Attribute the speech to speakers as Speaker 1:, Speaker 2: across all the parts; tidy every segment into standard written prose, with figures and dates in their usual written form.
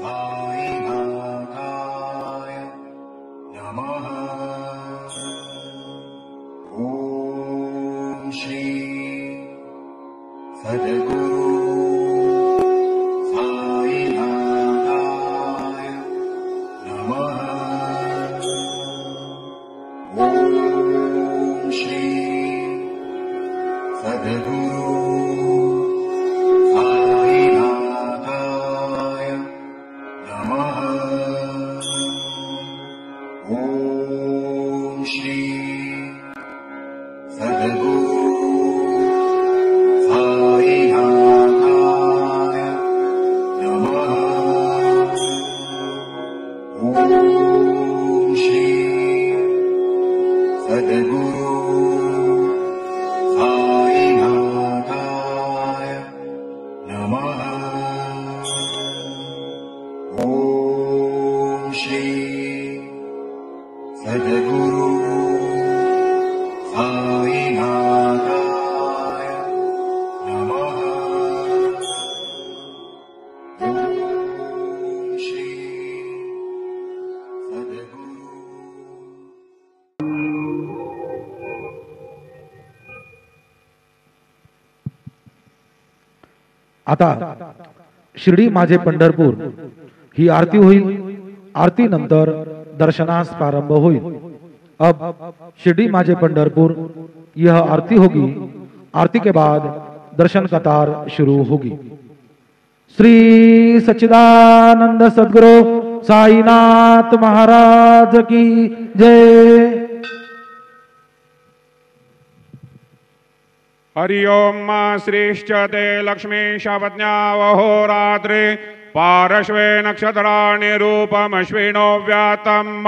Speaker 1: साईनाथाय नमः। ॐ श्री सद्गुरु साईनाथाय नमः। ॐ श्री सद्गुरु साईनाथाय नमः। ॐ श्री सद्गुरु साईनाथाय नमः। ॐ श्री सद्गुरु साईनाथाय नमः। ॐ श्री सद्गुरु साईनाथाय नमः। ॐ श्री सद्गुरु।
Speaker 2: आता शिर्डी माझे पंढरपूर ही आरती होईल। आरती नंतर दर्शनास प्रारंभ होईल। अब शिर्डी माझे पंढरपुर यह आरती होगी। आरती के बाद दर्शन कतार शुरू होगी। श्री सच्चिदानंद सद्गुरु साईनाथ महाराज की जय।
Speaker 3: हरि ओम श्रीश्च ते लक्ष्मीशवज्ञावहोरात्रे पार्श्वे नक्षत्राणि रूपमश्विनो व्यातम्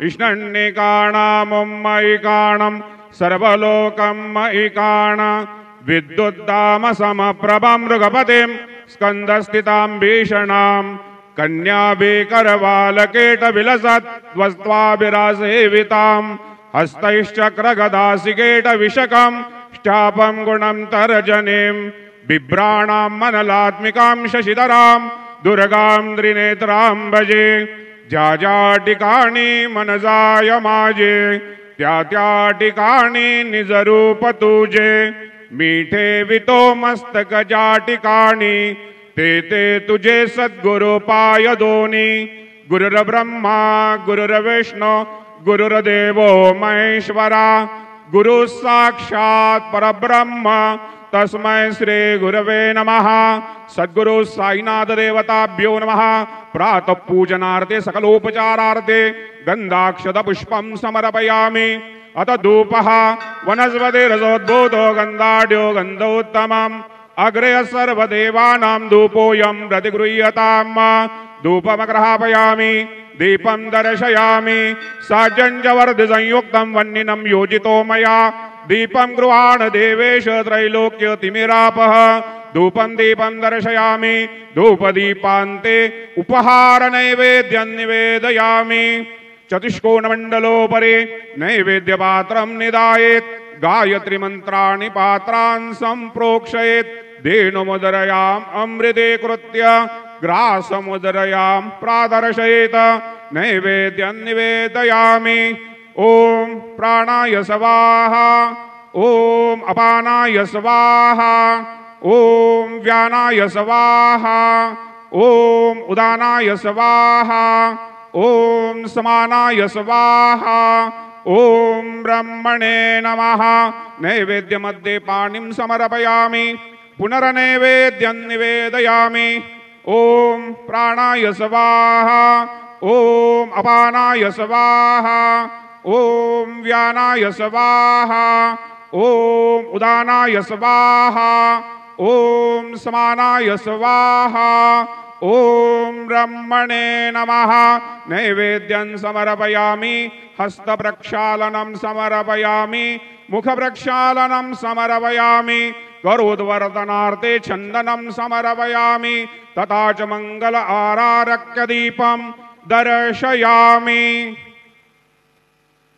Speaker 3: इष्णन्निकाणामुम्मयिकाणं सर्वलोकं मयिकाण विद्युद्दाम समप्रभं मृगपतिं स्कन्दस्थितां भीषणां कन्याभिकरवालकेटविलसद्वस्त्वाभिरासेवितां हस्तैश्चक्रगदासिकेटविशकं चापं गुणं तर्जनीं बिभ्राणां मनलात्मिकां शशिधरां दुर्गां त्रिनेत्रां भजे। ज्या ज्या ठिकाणी मनजाय माझे त्या त्या ठिकाणी निजरूप तुझे। मीठे वितो मस्तक ज्या ठिकाणी ते ते तुझे सद्गुरु पाय दोनी। गुरुर्ब्रह्मा गुरुर्विष्णू गुरुर्देवो महेश्वरा गुरु साक्षात् परब्रह्म तस्मै श्री गुरवे नमः। सद्गुरु साईनाथ देवताभ्यो नमः। प्रातः पूजनार्थे सकलोपचारार्थे गंधाक्षत पुष्पं समर्पयामि। अत धूपः वनस्पतिरसोद्भूतो गन्धाढ्यो गन्धोत्तमम् अग्रे सर्वदेवानां धूपोऽयं प्रतिगृह्यताम्। धूपमग्रहापयामि दीपं दर्शयामि। साजञ्जवर्धसंयुक्तं वह्निनं योजितो मया दीपं गृहाण देवेश त्रैलोक्यतिमिरापः। धूपं दीपं दर्शयामि धूपदीपान्ते उपहार नैवेद्यं निवेदयामि। चतुष्कोणमण्डलोपरि नैवेद्यपात्रं निधायेत् गायत्री मंत्राणि पात्रान् सम्प्रोक्षयेत्। धेनुमुदरयाम् अमृते कृत्य ग्रासमुदरयां प्रादर्शयेत् नैवेद्यं निवेदयामि। ओम प्राणाय स्वाहा ओम अपानाय स्वाहा ओम व्यानाय स्वाहा ओम उदानाय स्वाहा ओम समानाय स्वाहा ओम ब्रह्मणे नमः। नैवेद्यमध्ये पाणिं समर्पयामि पुनर्नैवेद्यं निवेदयामि। ओम प्राणाय स्वाहा ओम अपानाय स्वाहा ओम व्यानाय स्वाहा ओम उदानाय स्वाहा ओम समानाय स्वाहा ओम ब्रह्मणे नमः। नैवेद्यं समर्पयामि हस्तप्रक्षालनं समर्पयामि मुखप्रक्षालनं समर्पयामि करोद्वर्धनार्थे चन्दनं समर्पयामि तथा च मंगल आरारक्य दीपं दर्शयामि।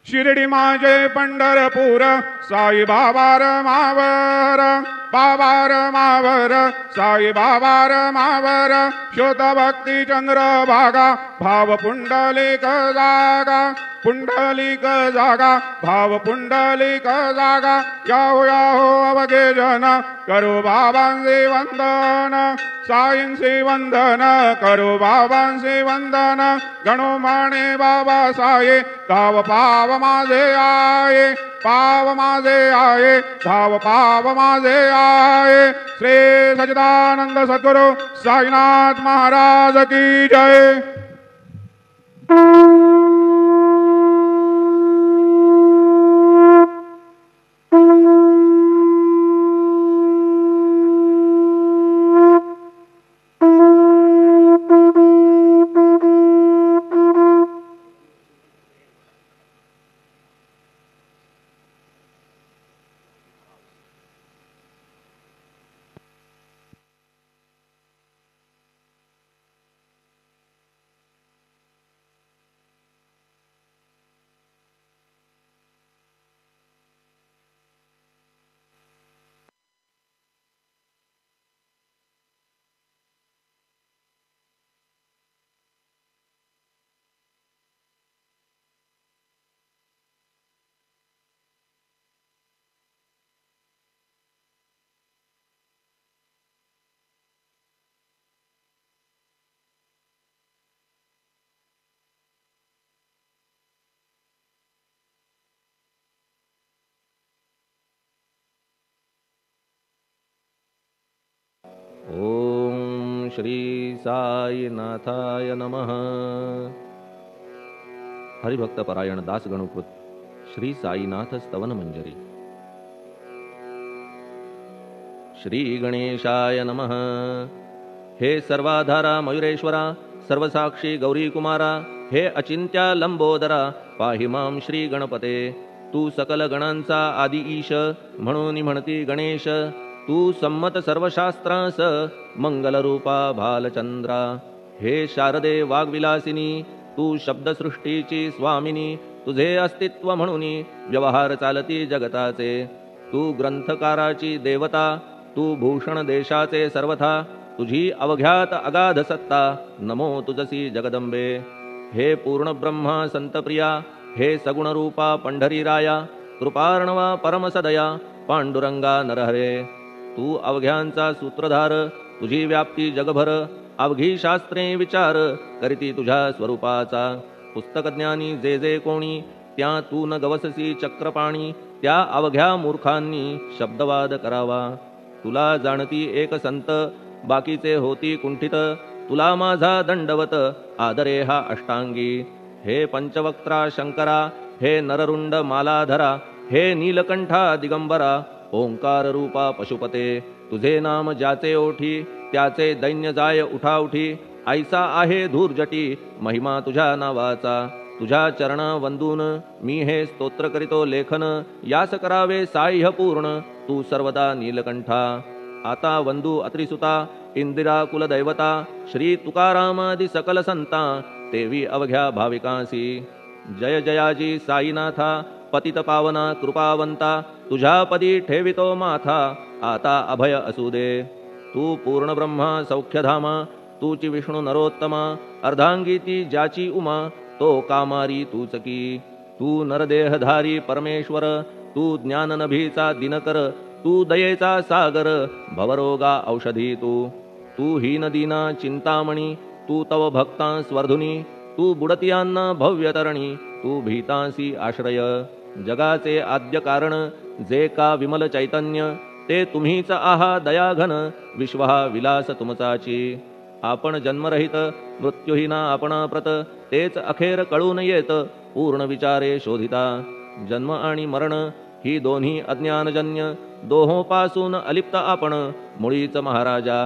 Speaker 3: शिर्डी माझे पंढरपूर साई बाबा रमावर बाबार मावर साई बाबार मावर शोत भक्ती चंद्र भागा भाव पुंडलिक जागा पुंडलिक जागा भाव पुंडलिक जागा याहो याहो अवघे जन करो बाबांचे वंदन साईंचे वंदन करो बाबांचे वंदन गणो माने बाबा साये धाव पाव माझे आये पाव माझे आये धाव पाव माझे आये श्री सच्चिदानंद सद्गुरु साईनाथ महाराज की जय।
Speaker 4: ओम श्री साईनाथाय नमः। हरिभक्तपरायण दास गणुकृत श्री साईनाथ स्तवन मंजरी। श्री गणेशाय नमः। हे सर्वाधारा मयुरेश्वरा सर्वसाक्षी गौरी कुमारा हे अचिंत्या लंबोदरा पाहि मां श्री गणपते। तू सकल गणांचा आदि ईश म्हणून म्हणती गणेश। तू संमत सर्वशास्त्रांस मंगलरूपा भालचंद्रा। हे शारदे वाग्विलासिनी तू शब्दसृष्टीची स्वामिनी। तुझे अस्तित्व म्हणून व्यवहार चालती जगताचे। तू ग्रंथकाराची देवता तू भूषण देशाचे सर्वथा। तुझी अवघ्यात अगाध सत्ता नमो तुझसी जगदंबे। हे पूर्ण ब्रह्मा संतप्रिया हे सगुणरूपा पंढरीराया। कृपार्णवा परमसदया पांडुरंगा नरहरे। तू अवघ्यांचा सूत्रधार तुझी व्याप्ती जगभर। अवघी शास्त्रे विचार करीती तुझ्या स्वरूपाचा। पुस्तकज्ञानी जे जे कोणी त्या तू न गवससी चक्रपाणी। त्या अवघ्या मूर्खांनी शब्दवाद करावा। तुला जाणती एक संत बाकीचे होती कुंठित। तुला माझा दंडवत आदरे हा अष्टांगी। हे पंचवक्त्रा शंकरा हे नररुंड मालाधरा। हे नीलकंठा दिगंबरा ओंकार रूपा पशुपते। तुझे नाम ज्याचे ओठी त्याचे दैन्य जाय उठाउठी। ऐसा आहे धूर्जटी महिमा तुझ्या नावाचा। तुझ्या चरण वंदून मी हे स्तोत्र करीतो लेखन। यास करावे साह्य पूर्ण तू सर्वदा नीलकंठा। आता वंदू अत्रिसुता इंदिरा कुलदैवता। श्री तुकारामादि सकल संता तेवी अवघ्या भाविकांसी। जय जयाजी साईनाथा पतित पावना कृपावंता। तुझ्या पदी ठेवितो माथा आता अभय असू दे। तू पूर्ण ब्रह्मा सौख्यधामा तूची विष्णू नरोत्तमा। अर्धांगी ती ज्याची उमा तो कामारी तूच की। तू नरदेहधारी परमेश्वर तू ज्ञाननभीचा दिनकर। तू दयेचा सागर भवरोगा औषधी तू। तू हीनदीना चिंतामणी तू तव भक्तांस वर्धुनी। तू बुडतियांना भव्यतरणी तू भीतांसी आश्रय। जगाचे आद्य कारण जे का विमल चैतन्य ते तुम्हीच आहा दयाघन। विश्व हा विलास तुमचाची। आपण जन्मरहित मृत्युहीना आपण प्रत तेच अखेर कळून येत पूर्ण विचारे शोधिता। जन्म आणि मरण ही दोन्ही अज्ञानजन्य दोहोपासून अलिप्त आपण मुळीच महाराजा।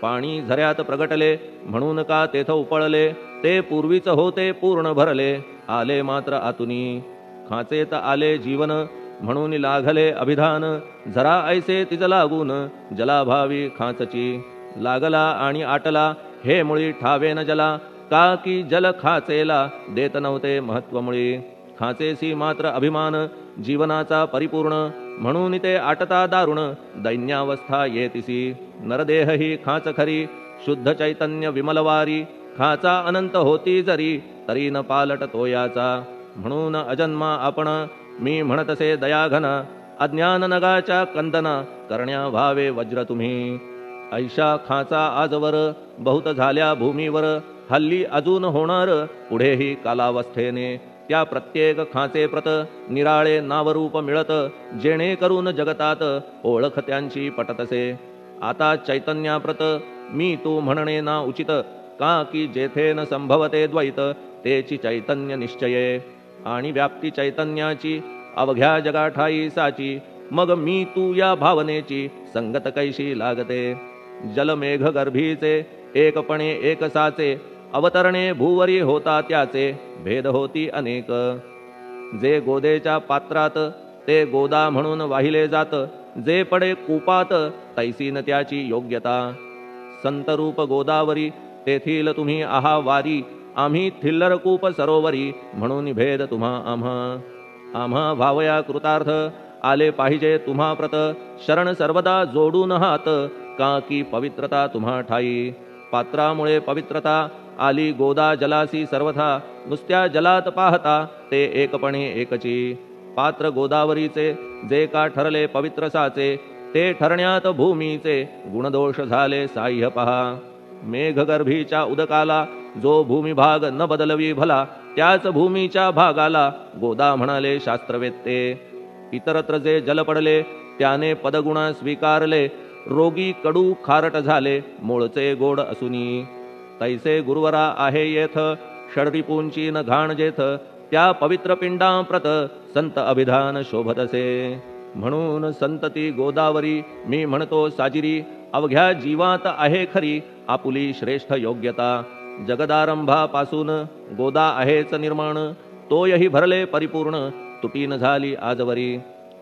Speaker 4: पाणी झऱ्यात प्रगटले म्हणून का तेथ उपळले। ते पूर्वीच होते पूर्ण भरले आले मात्र आतुनी। खाचेत आले जीवन म्हणून लागले अभिधान। झरा ऐसे तिज लागून जलाभावी खाचची। लागला आणि आटला हे मुळी ठावे न जला। का की जल खाचेला देत नव्हते महत्व मुळी। खाचेसी मात्र अभिमान जीवनाचा परिपूर्ण म्हणून ते आटता दारुण दैन्यावस्था येतिसी नरदेह ही खाच खरी शुद्ध चैतन्य विमलवारी खाचा अनंत होती जरी तरी न पालट तोयाचा म्हणून अजन्मा आपण मी म्हणतसे दयाघन अज्ञान नगाच्या कंदना करण्या व्हावे वज्र तुम्ही ऐशा खाचा आजवर बहुत झाल्या भूमीवर हल्ली अजून होणार पुढेही कालावस्थेने त्या प्रत्येक खाचे प्रत निराळे नावरूप मिळत जेणे करून जगतात ओळख त्यांची पटतसे आता चैतन्याप्रत मी तू म्हणणे ना उचित का की जेथे न संभवते द्वैत तेची चैतन्य निश्चये आणि व्याप्ती चैतन्याची अवघ्या जगाठाई साची मग मी तू या भावनेची संगत कैशी लागते जलमेघ गर्भीचे एकपणे एकसाचे अवतरणे भूवरी होता त्याचे भेद होती अनेक जे गोदेच्या पात्रात ते गोदा म्हणून वाहिले जात जे पडे कूपात तैसीन त्याची योग्यता संतरूप गोदावरी तेथील तुम्ही आहा वारी आम्ही थिल्लर कूप सरोवरी म्हणून भेद तुम्हा आम्हा भावया कृतार्थ आले पाहिजे तुम्हा प्रत शरण सर्वदा जोडून हात का की पवित्रता तुम्हा ठाई पात्रामुळे पवित्रता आली गोदा जलासी सर्वथा नुसत्या जलात पाहता ते एकपणे एकची पात्र गोदावरीचे जे का ठरले पवित्र साचे ते ठरण्यात भूमीचे गुणदोष झाले साह्य पहा मेघगर्भीच्या उदकाला जो भूमिभाग न बदलवी भला त्याच भूमीच्या भागाला गोदा म्हणाले शास्त्रवेत्ते इतरत्र जे जल पडले त्याने पदगुणा स्वीकारले रोगी कडू खारट झाले मूळचे गोड असुनी तैसे गुरुवरा आहे येथ षडरिपूंची न घाण जेथ त्या पवित्र पिंडाप्रत संत अभिधान शोभतसे म्हणून संतती गोदावरी मी म्हणतो साजिरी अवघ्या जीवात आहे खरी आपुली श्रेष्ठ योग्यता जगदारंभापासून गोदा आहेच निर्माण तोयही भरले परिपूर्ण तुटीन झाली आजवरी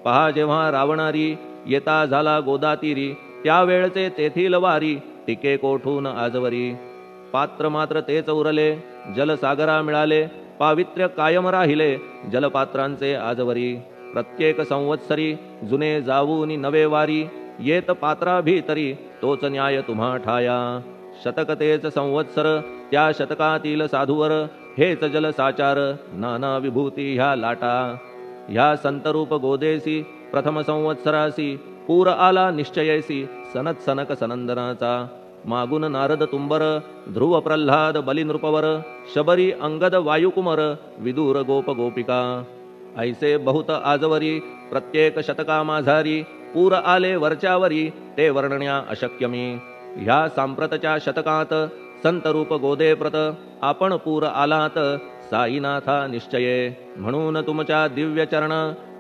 Speaker 4: पहा जेव्हा रावणारी येता झाला गोदातीरी त्यावेळचे तेथील वारी टिके कोठून आजवरी पात्र मात्र तेच उरले जलसागरा मिळाले पावित्र्य कायम राहिले जलपात्रांचे आजवरी प्रत्येक संवत्सरी जुने जाऊनी नवे वारी येत पात्रा भीतरी तोच न्याय तुम्हा ठाया शतक तेच संवत्सर त्या शतकातील साधूवर हेच जल साचार नाना विभूती ह्या लाटा ह्या संतरूप गोदेसी प्रथम संवत्सरासी पूर आला निश्चयेसी सनत सनक सनंदनाचा मागून नारद तुंबर ध्रुव प्रल्हाद बलिनृपवर शबरी अंगद वायुकुमर विदूर गोप गोपिका ऐसे बहुत आजवरी प्रत्येक शतका माझारी पूर आले वरच्यावरी ते वर्णण्या अशक्यमी ह्या सांप्रतच्या शतकात संतरूप गोदे प्रत आपण पूर आलात साईनाथा निश्चये म्हणून तुमच्या दिव्य चरण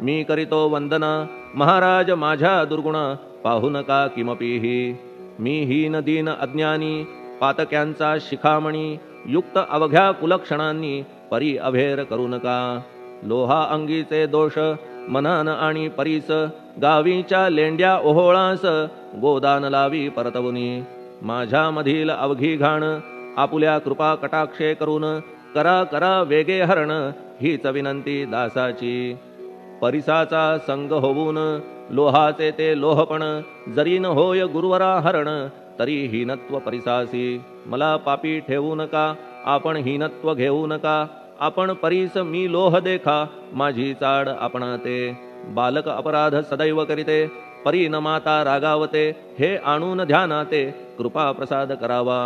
Speaker 4: मी करीतो वंदन महाराज माझ्या दुर्गुण पाहू नका किमपीही मी हीन दीन अज्ञानी पातक्यांचा शिखामणी युक्त अवघ्या कुलक्षणांनी परी अभेर करू नका लोहा अंगीचे दोष मनान आणि परीस गावीच्या लेंड्या ओहोळास गोदान लावी परतवुनी माझ्या मधील अवघी घाण आपुल्या कृपा कटाक्षे करून करा करा वेगे हरण हीच विनंती दासाची परिसाचा संग होऊन लोहाचे ते लोहपण जरी न होय गुरुवरा हरण तरी हीनत्व परिसासी मला पापी ठेवू नका आपण हीनत्व घेऊ नका आपण परीस मी लोह देखा माझी चाड आपणाते बालक अपराध सदैव करीते परी न माता रागावते हे आणून ध्यानाते कृपा प्रसाद करावा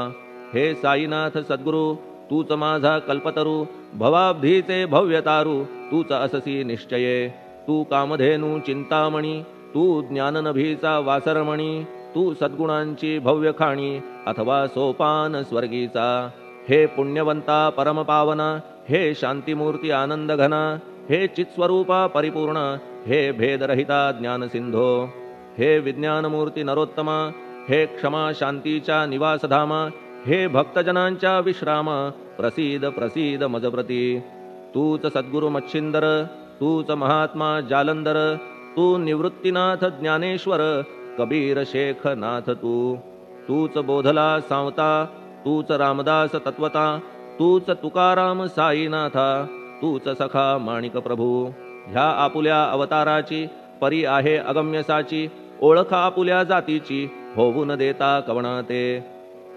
Speaker 4: हे साईनाथ सद्गुरु तूच माझा कल्पतरू भवाब्धीचे भव्यतारू तूच अससी निश्चये तू कामधेनू चिंतामणी तू ज्ञाननभीचा वासरमणी तू सद्गुणांची भव्य खाणी अथवा सोपान स्वर्गीचा हे पुण्यवंता परमपावना हे शांतिमूर्ती आनंद घना हे चित्स्वरूपा परिपूर्ण हे भेदरहिता ज्ञानसिंधो हे विज्ञानमूर्ती नरोत्तमा हे क्षमा शांतीच्या निवासधामा हे भक्तजनांच्या विश्राम प्रसीद प्रसीद मजप्रती तूच सद्गुरु मच्छिंदर तूच महात्मा जालंधर तू निवृत्तीनाथ ज्ञानेश्वर कबीर शेख नाथ तूच बोधला सांवता तूच रामदास तत्वता तूच तुकाराम साईनाथा तूच सखा माणिक प्रभू ह्या आपुल्या अवताराची परी आहे अगम्यसाची ओळख आपुल्या जातीची होऊ न देता कवण ते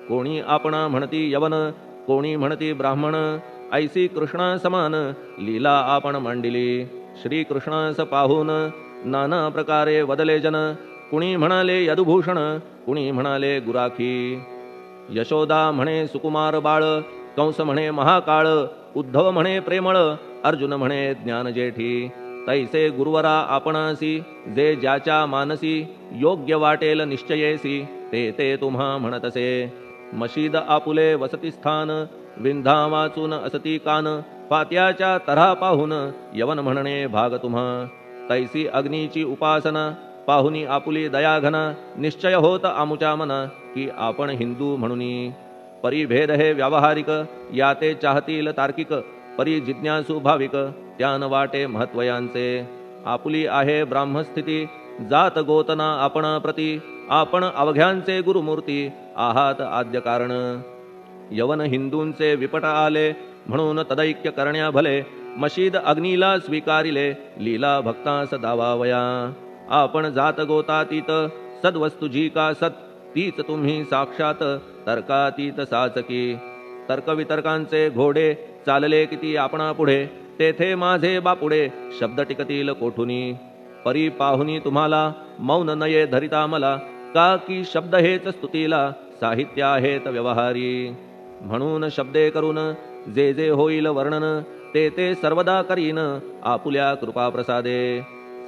Speaker 4: कोणी आपणा म्हणती यवन कोणी म्हणती ब्राह्मण ऐसी कृष्ण समान लीला आपण मांडिली श्री कृष्णास पाहून नाना प्रकारे वदले जन कुणी म्हणाले यदुभूषण कुणी म्हणाले गुराखी यशोदा म्हणे सुकुमार बाळ कंस म्हणे महाकाळ उद्धव म्हणे प्रेमळ अर्जुन म्हणे ज्ञानजेठी तैसे गुरुवरा आपणासी जे ज्याच्या मानसी योग्य वाटेल निश्चयेसी ते ते तुम्हा म्हणतसे मशीद आपुले वसती स्थान विंधा वाचून असती कान पात्याच्या तऱ्हा पाहून यवन म्हणणे भाग तुम्हा तैसी अग्नीची उपासना पाहुनी आपुली दयाघना निश्चय होत आमुच्या मना की आपण हिंदू म्हणूनी परिभेद हे व्यावहारिक या ते चाहतील तार्किक परी जिज्ञासू भाविक त्यान वाटे महत्वयांचे आपुली आहे ब्राह्मस्थिती जात गोतना आपण प्रती आपण अवघ्यांचे गुरुमूर्ती आहात आद्य कारण यवन हिंदूंचे विपट आले म्हणून तदैक्य करण्या भले मशीद अग्नीला स्वीकारिले लीला भक्तास दावावया आपण जात गोतातीत सद्वस्तु जी का सत तीच तुम्ही साक्षात तर्कातीत साचकी तर्कवितर्कांचे घोडे चालले किती आपणा पुढे तेथे माझे बापुडे शब्द टिकतील कोठुनी परी पाहुनी तुम्हाला मौन नये धरिता मला का की शब्द हेच स्तुतीला साहित्य आहेत व्यवहारी म्हणून शब्दे करून जे जे होईल वर्णन ते ते सर्वदा करीन आपुल्या कृपा प्रसादे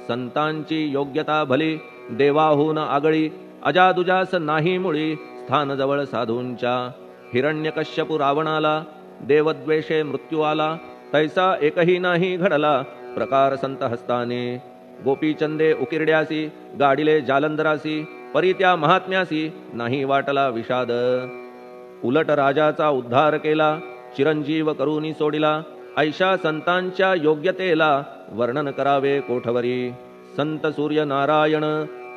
Speaker 4: संतांची योग्यता भली देवाहून आगळी अजादुजास नाही मुळी स्थान जवळ साधूंच्या हिरण्यकश्यपु रावणाला देवद्वेषे मृत्यू आला तैसा एकही नाही घडला प्रकार संत हस्ताने गोपीचंदे उकिरड्यासी गाडिले जालंधरासी परी त्या महात्म्यासी नाही वाटला विषाद उलट राजाचा उद्धार केला चिरंजीव करूनी सोडिला ऐशा संतांच्या योग्यतेला वर्णन करावे कोठवरी संत सूर्य नारायण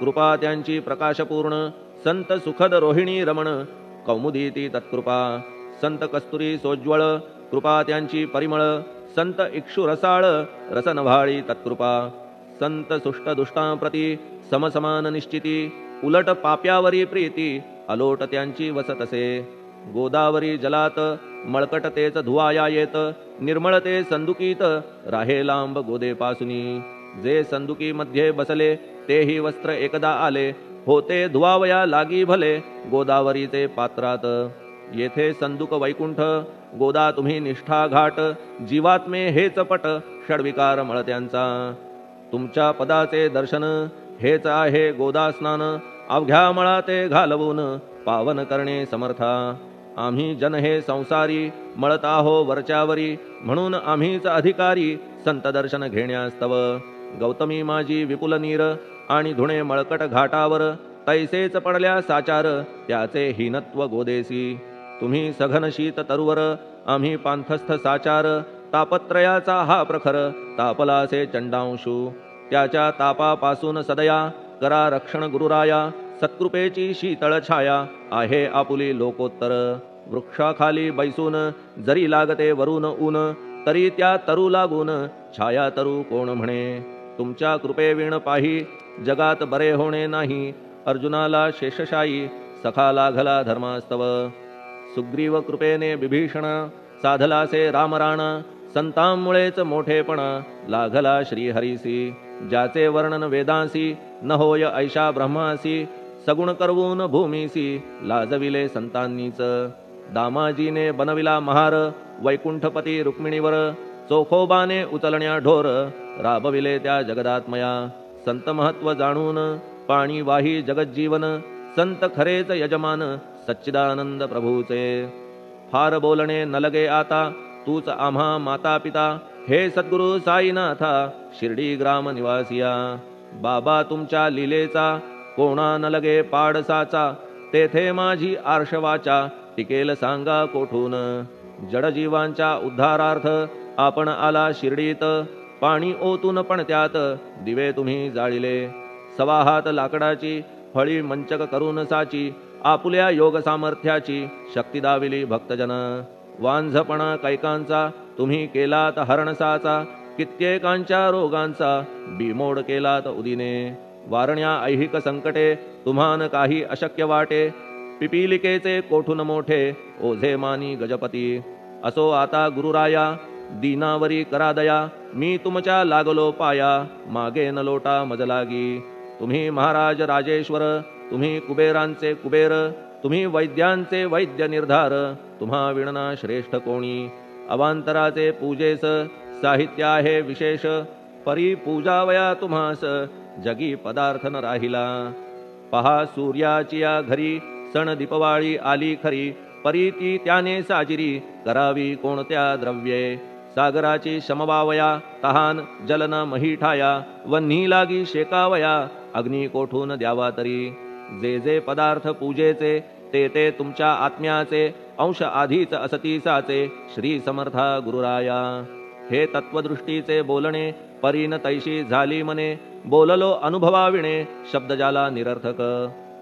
Speaker 4: कृपा त्यांची प्रकाशपूर्ण संत सुखद रोहिणी रमण कौमुदीती तत्कृपा संत कस्तुरी सोज्वळ कृपा त्यांची परिमळ संत इक्षु रसाळ रसनभाळी तत्कृपा संत सुष्ट दुष्टांप्रती समसमान निश्चिती उलट पाप्यावरी प्रीती अलोट त्यांची वसतसे गोदावरी जलात मळकट तेच धुवाया येत निर्मळते संदुकीत राहे लांब गोदेपासुनी जे संदुकी मध्ये बसले तेही वस्त्र एकदा आले होते धुवावया लागी भले गोदावरीचे पात्रात येथे संदुक वैकुंठ गोदा तुम्ही निष्ठा घाट जीवात्मे हेच पट षडविकार मळत्यांचा तुमच्या पदाचे दर्शन हेच आहे गोदा स्नान अवघ्या मळाते घालवून पावन करणे समर्था आम्ही जन हे संसारी मळत आहो वरच्यावरी म्हणून आम्हीच अधिकारी संत दर्शन घेण्यास्तव गौतमी माझी विपुल नीर आणि धुणे मळकट घाटावर तैसेच पडल्या साचार त्याचे हीनत्व गोदेसी तुम्ही सघन शीत तरुवर आम्ही पांथस्थ साचार तापत्रयाचा हा प्रखर तापलासे चंडांशू त्याच्या तापापासून सदया करा रक्षण गुरुराया सत्कृपेची शीतळ छाया आहे आपुली लोकोत्तर वृक्षाखाली बैसून जरी लागते वरून ऊन तरी त्या तरू लागून छाया तरू कोण म्हणे तुमच्या कृपेविण पाही जगात बरे होणे नाही अर्जुनाला शेषशायी सखा लागला धर्मास्तव सुग्रीव कृपेने विभीषण साधलासे रामराणा संतांमुळेच मोठेपणा लागला श्रीहरीसी ज्याचे वर्णन वेदांसी न होय ऐशा ब्रह्मासी सगुण करवून भूमीसी लाजविले संतांनीच दामाजीने बनविला महार वैकुंठपती रुक्मिणीवर चोखोबाने उचलण्या ढोर राबविले त्या जगदात्मया संत महत्व जाणून पाणी वाही जगज्जीवन संत खरेच यजमान सच्चिदानंद प्रभूचे फार बोलणे न लगे आता तूच आम्हा माता पिता हे सद्गुरु साईनाथा शिर्डी ग्राम निवासिया बाबा तुमच्या लीलेचा कोणा न लगे पाडसाचा तेथे माझी आर्षवाचा टिकेल सांगा कोठून जडजीवांच्या उद्धारार्थ आपण आला शिर्डीत पाणी ओतून पण त्यात दिवे तुम्ही जाळिले सवा हात लाकडाची फळी मंचक करून साची आपुल्या योग सामर्थ्याची शक्ती दाविली भक्तजन वांझपणा कैकांचा तुम्ही केलात हरणसाचा कित्येकांच्या रोगांचा बिमोड केलात उदिने. वारण्या ऐहिक संकटे तुम्हान काही अशक्य वाटे. पिपीलिकेचे कोठून मोठे ओझे मानी गजपती. असो आता गुरुराया दीनावरी करा दया. मी तुमच्या लागलो पाया मागे न लोटा मज लागी. तुम्ही महाराज राजेश्वर तुम्ही कुबेरांचे कुबेर. तुम्ही वैद्यांचे वैद्य निर्धार. तुम्हा विणना श्रेष्ठ कोणी. अवांतराचे पूजेस साहित्य आहे विशेष. परी पूजावया तुम्हास जगी पदार्थ न राहिला. पहा सूर्याची या घरी सण दीपवाळी आली खरी. परी ती त्याने साजिरी करावी कोणत्या द्रव्ये. सागराची शमवावया तहान जलन मही ठाया. वन्ही लागी शेकावया अग्नी कोठून द्यावा तरी. जे जे पदार्थ पूजेचे ते ते तुमच्या आत्म्याचे. अंश आधीच असतीसाचे श्री समर्था गुरुराया. हे तत्वदृष्टीचे बोलणे परीन तैशी झाली मने. बोललो अनुभवाविणे शब्द जाला निरर्थक.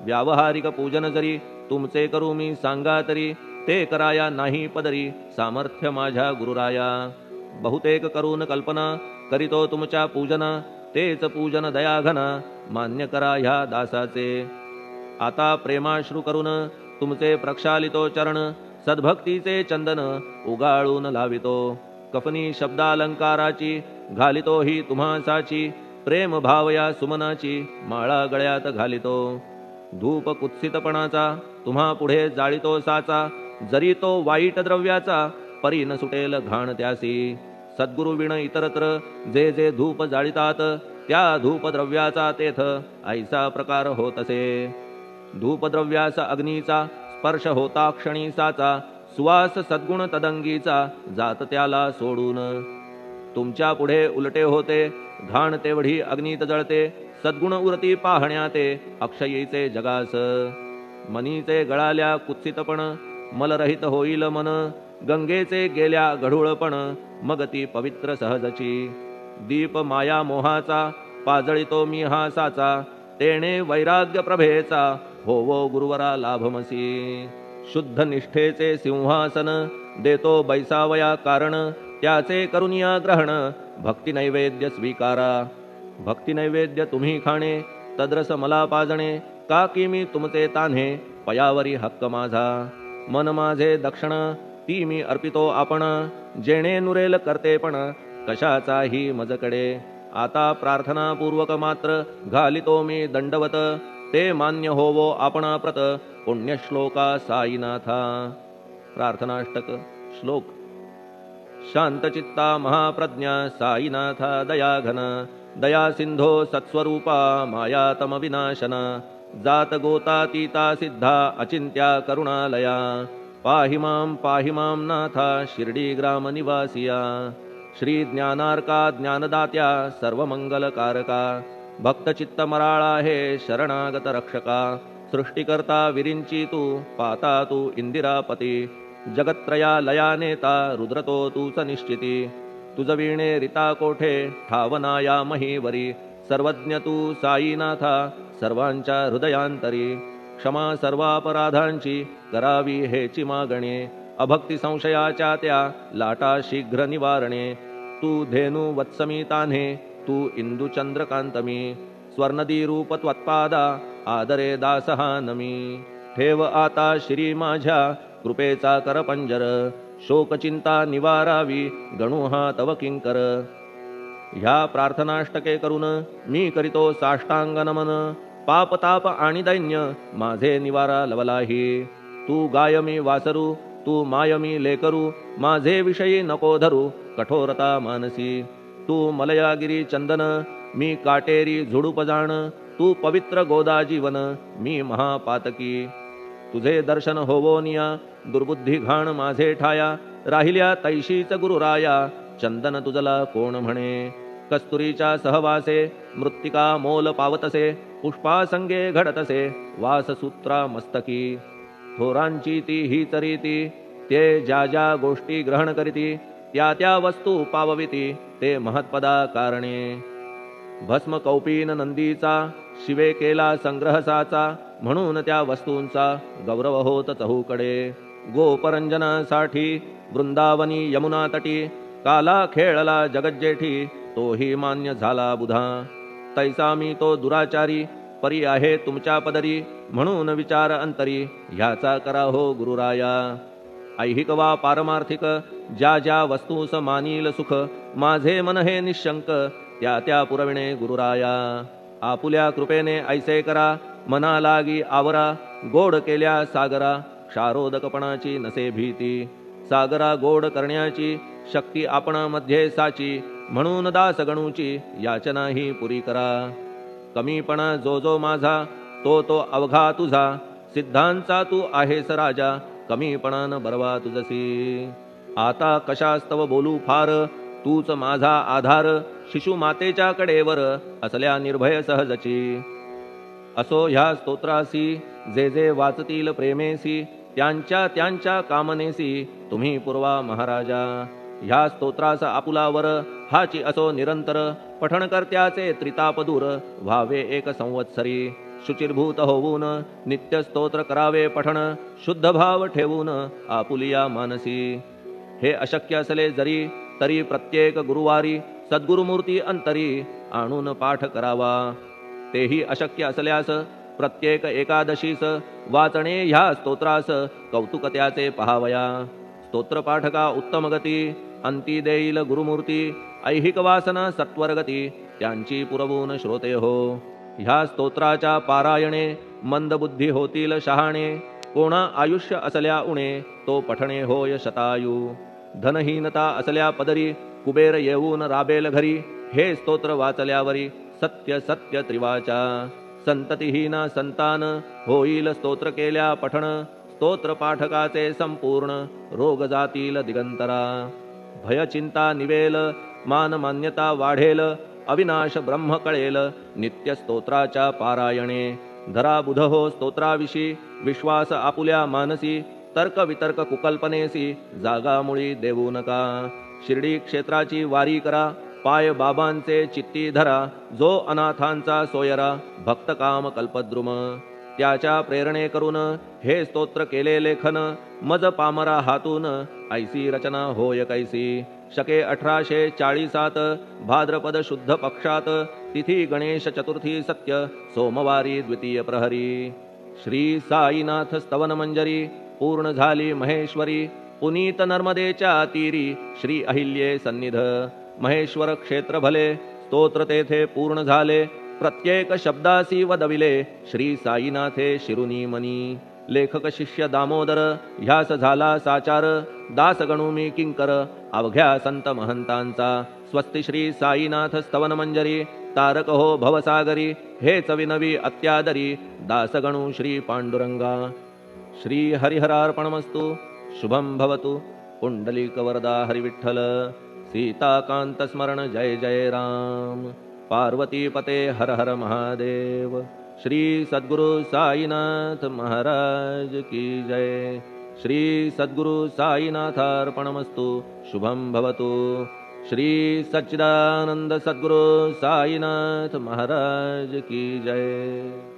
Speaker 4: व्यावहारिक पूजन जरी तुमचे करू मी सांगा तरी. ते कराया नाही पदरी सामर्थ्य माझ्या गुरुराया. बहुतेक करून कल्पना करीतो तुमच्या पूजन. तेच पूजन दयाघन मान्य करा ह्या दासाचे. आता प्रेमाश्रू करून तुमचे प्रक्षालितो चरण. सद्भक्तीचे चंदन उगाळून लावितो. कफनी शब्दालंकाराची घालितो ही तुम्हासाची. प्रेम भावया सुमनाची माळा गळ्यात घालितो. धूप कुत्सितपणाचा तुम्हा पुढे जाळितो साचा. जरी तो वाईट द्रव्याचा परी न सुटेल घाण त्यासी. सद्गुरु विण इतरत्र जे जे धूप जाळितात त्या धूपद्रव्याचा तेथ ऐसा प्रकार होतसे. धूपद्रव्यास अग्नीचा स्पर्श होता क्षणी साचा. सुवास सद्गुण तदंगीचा जात त्याला सोडून. तुमच्या पुढे उलटे होते घाण तेवढी अग्नीत जळते. सद्गुण उरती पाहण्या ते अक्षयीचे जगास. मनीचे गळाल्या कुत्सितपण मलरहित होईल मन. गंगेचे गेल्या गढूळपण मग ती पवित्र सहजची. दीप माया मोहाचा पाजळितो मी हा साचा. तेणे वैराग्य प्रभेचा होवो गुरुवरा लाभमसी. शुद्ध निष्ठेचे सिंहासन देतो बैसावया कारण. त्याचे करुनिया ग्रहण भक्ती नैवेद्य स्वीकारा. भक्ती नैवेद्य तुम्ही खाणे तद्रस मला पाजणे. का की मी तुमचे तान्हे पयावरी हक्क माझा. मन माझे दक्षिण ती मी अर्पितो आपण. जेणे नुरेल करतेपण कशाचाही मजकडे. आता प्रार्थनापूर्वक मात्र घालितो मी दंडवत. ते मान्य होवो आपण प्रत पुण्यश्लोका साईनाथा. प्रार्थनाष्टक श्लोक. शांतचित्ता महाप्रज्ञा साईनाथा दयाघन. दया सिंधो सत्स्वरूपा मायातम विनाशन. जात गोतातीता सिद्धा अचिंत्या करुणालया. पाहि मां नाथा शिर्डी ग्राम निवासिया. श्री ज्ञानार्का ज्ञानदात्या सर्वमंगलकारका. भक्तचित्त मराळा हे शरणागत रक्षका. सृष्टिकर्ता विरिंची तू पाता तू इंदिरापती. जगत्त्रया लया नेता रुद्रतो तूच निश्चिती. तुझ वीणे रिता कोठे ठावनाया महीवरी. सर्वज्ञ तू साईनाथा सर्वांच्या हृदयांतरी. क्षमा सर्वापराधांची करावी हेची मागणे. अभक्ती संशयाच्या त्या लाटा शीघ्र निवारणे. तू धेनू वत्समी तान्हे तू इंदू चंद्रकांतमी. स्वर्णदी रूप त्वत्पादा आदरे दासहा नमी. ठेव आता श्री माझ्या कृपेचा करपंजर. शोकचिंता निवारावी गणू हा तव किंकर. ह्या प्रार्थनाष्टके करून मी करीतो साष्टांग नमन. पाप ताप आणि दैन्य माझे निवारा लवलाही. तू गाय मी वासरू तू माय मी लेकरू. माझे विषयी नको धरू कठोरता मानसी. तू मलयागिरी चंदन मी काटेरी झुडूप जाण. तू पवित्र गोदा जीवन मी महापातकी. तुझे दर्शन होवो निया दुर्बुद्धी घाण माझे ठाया. राहिल्या तैशीच गुरुराया चंदन तुझला कोण म्हणे. कस्तुरीच्या सहवासे मृत्तिका मोल पावतसे. पुष्पासंगे घडतसे वाससूत्रा मस्तकी. थोरांची ती ही चरिती ते ज्या ज्या गोष्टी ग्रहण करीती. त्या त्या वस्तू पावविती ते महत्पदा कारणे. भस्म कौपीन नंदीचा शिवे केला संग्रह साचा. म्हणून त्या वस्तूंचा गौरव होत चहूकडे. गोपरंजनासाठी वृंदावनी यमुना तटी. काला खेळला जगज्जेठी तोही मान्य झाला बुधा तैसा मी तो दुराचारी परी आहे तुमच्या पदरी म्हणून विचार अंतरी ह्याचा करा हो गुरुराया ऐहिक वा पारमार्थिक ज्या ज्या वस्तूस मानील सुख माझे मन हे निशंक त्या त्या पुरविणे गुरुराया आपुल्या कृपेने ऐसे करा मना लागी आवरा गोड केल्या सागरा क्षारोदकपणाची नसे भीती सागरा गोड करण्याची शक्ती आपण मध्ये साची म्हणून दास गणूची याचना ही पुरी करा कमीपणा जो जो माझा तो तो अवघा तुझा सिद्धांचा तू आहेस राजा कमीपणान बरवा तुझसी आता कशास्तव बोलू फार तूच माझा आधार शिशु मातेच्या कडेवर असल्या निर्भय सहजची असो ह्या स्तोत्रासी जे जे वाचतील प्रेमेसी त्यांच्या त्यांच्या कामनेसी तुम्ही पुरवा महाराजा ह्या स्तोत्रास आपुलावर हाची असो निरंतर पठण करत्याचे त्रितापदूर व्हावे एक संवत्सरी शुचिर्भूत होऊन नित्य स्तोत्र करावे पठण शुद्ध भाव ठेवून आपुलिया मानसी हे अशक्य असले जरी तरी प्रत्येक गुरुवारी सद्गुरुमूर्ती अंतरी आणून पाठ करावा तेही अशक्य असल्यास प्रत्येक एकादशीस वाचणे ह्या स्तोत्रास कौतुक त्याचे पहावया स्तोत्रपाठका उत्तम गती अंती देईल गुरुमूर्ती ऐहिक वासना सत्वरगती त्यांची पुरवून श्रोते हो ह्या स्तोत्राच्या पारायणे मंदबुद्धी होतील शहाणे कोणा आयुष्य असल्या उणे तो पठणे होय शतायू धनहीनता असल्या पदरी कुबेर येऊन राबेल घरी हे स्तोत्र वाचल्यावरी सत्य सत्य त्रिवाचा संततिहीना संतान होईल स्तोत्र केल्या पठण स्तोत्र पाठकाचे संपूर्ण रोग जातील दिगंतरा भय चिंता निवेल मान मान्यता वाढेल अविनाश ब्रह्म कळेल नित्य स्तोत्राच्या पारायणे धरा बुध हो स्तोत्राविषयी विश्वास आपुल्या मानसी तर्क वितर्क कुकल्पनेसी जागा मुळी देऊ नका शिर्डी क्षेत्राची वारी करा पाय बाबांचे चित्ती धरा जो अनाथांचा सोयरा भक्त काम कल्पद्रुम त्याच्या प्रेरणे करून हे स्तोत्र केले लेखन मज पामरा हातून ऐसी रचना होय कैसी शके 1840 भाद्रपद शुद्ध पक्षात तिथी गणेश चतुर्थी सत्य सोमवारी द्वितीय प्रहरी श्री साईनाथ स्तवन मंजरी पूर्ण झाली महेश्वरी पुनीत नर्मदेच्या तीरी श्री अहिल्ये सन्निध महेश्वर क्षेत्र भले स्तोत्र तेथे पूर्ण झाले प्रत्येक शब्दासी वदविले श्री साईनाथे शिरुनी मनी लेखक शिष्य दामोदर ह्यास झाला साचार दास गणू मी किंकर अवघ्या संत महंतांचा स्वस्ति श्री साईनाथ स्तवन मंजरी तारक हो भवसागरी हेच विनवी अत्यादरी दास गणू श्री पांडुरंगा श्री हरिहरार्पणमस्तु शुभम भवतु पुंडलिक वरदा हरिविठ्ठल सीताकांत स्मरण जय जय राम पार्वती पते हर हर महादेव श्री सद्गुरु साईनाथ महाराज की जय श्री सद्गुरु साईनाथार्पणमस्तु शुभम भवतु श्री सच्चिदानंद सद्गुरु साईनाथ महाराज की जय।